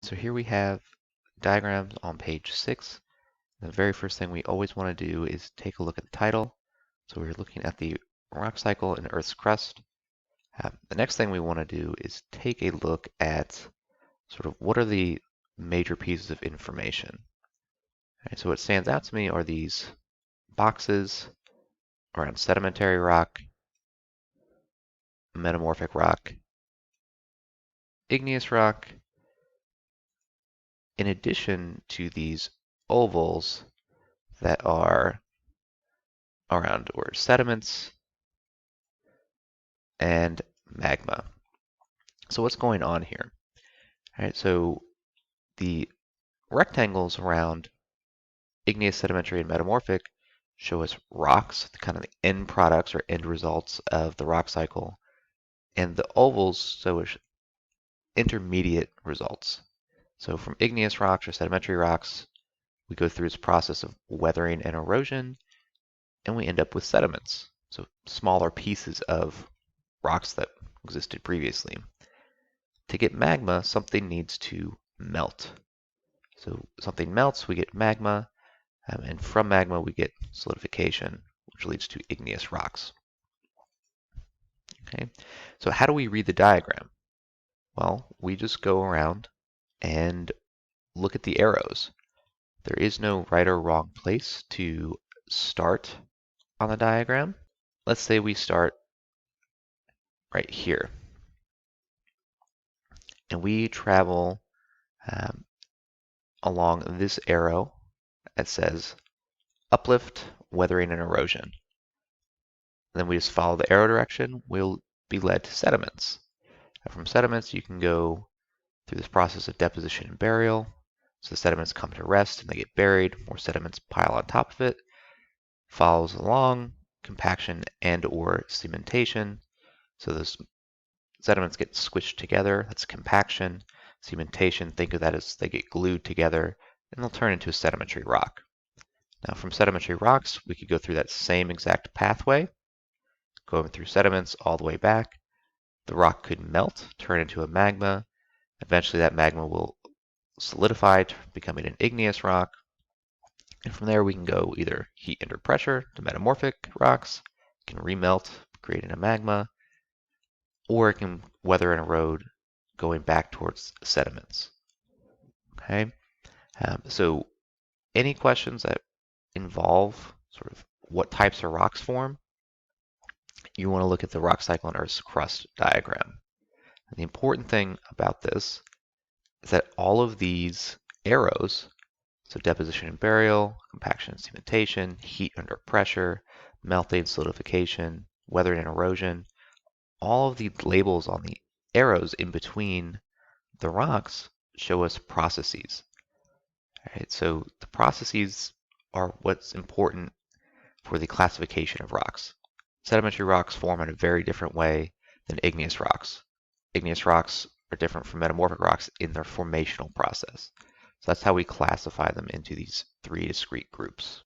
so here we have diagrams on page 6. The very first thing we always want to do is take a look at the title. So we're looking at the rock cycle in Earth's crust. The next thing we want to do is take a look at sort of what are the major pieces of information. So what stands out to me are these boxes around sedimentary rock, metamorphic rock, igneous rock, in addition to these ovals that are around or sediments and magma. So what's going on here? All right, so the rectangles around igneous, sedimentary, and metamorphic show us rocks, kind of the end products or end results of the rock cycle, and the ovals show us intermediate results. So from igneous rocks or sedimentary rocks, we go through this process of weathering and erosion, and we end up with sediments, so smaller pieces of rocks that existed previously. To get magma, something needs to melt. So something melts, we get magma, and from magma we get solidification, which leads to igneous rocks. Okay, so how do we read the diagram? Well, we just go around and look at the arrows. There is no right or wrong place to start on the diagram. Let's say we start right here, and we travel along this arrow that says uplift, weathering, and erosion. Then we just follow the arrow direction, we'll be led to sediments. And from sediments, you can go through this process of deposition and burial. So the sediments come to rest and they get buried, more sediments pile on top of it. Follows along, compaction and or cementation. So those sediments get squished together, that's compaction. Cementation, think of that as they get glued together and they'll turn into a sedimentary rock. Now from sedimentary rocks, we could go through that same exact pathway, going through sediments all the way back. The rock could melt, turn into a magma. Eventually that magma will solidify, becoming an igneous rock. And from there we can go either heat under pressure to metamorphic rocks, it can remelt, creating a magma, or it can weather and erode, going back towards sediments. Okay, so any questions that involve sort of what types of rocks form, you want to look at the rock cycle in Earth's crust diagram. And the important thing about this is that all of these arrows, so deposition and burial, compaction and cementation, heat under pressure, melting, solidification, weathering and erosion, all of the labels on the arrows in between the rocks show us processes. All right, so the processes are what's important for the classification of rocks. Sedimentary rocks form in a very different way than igneous rocks. Igneous rocks are different from metamorphic rocks in their formational process. So that's how we classify them into these three discrete groups.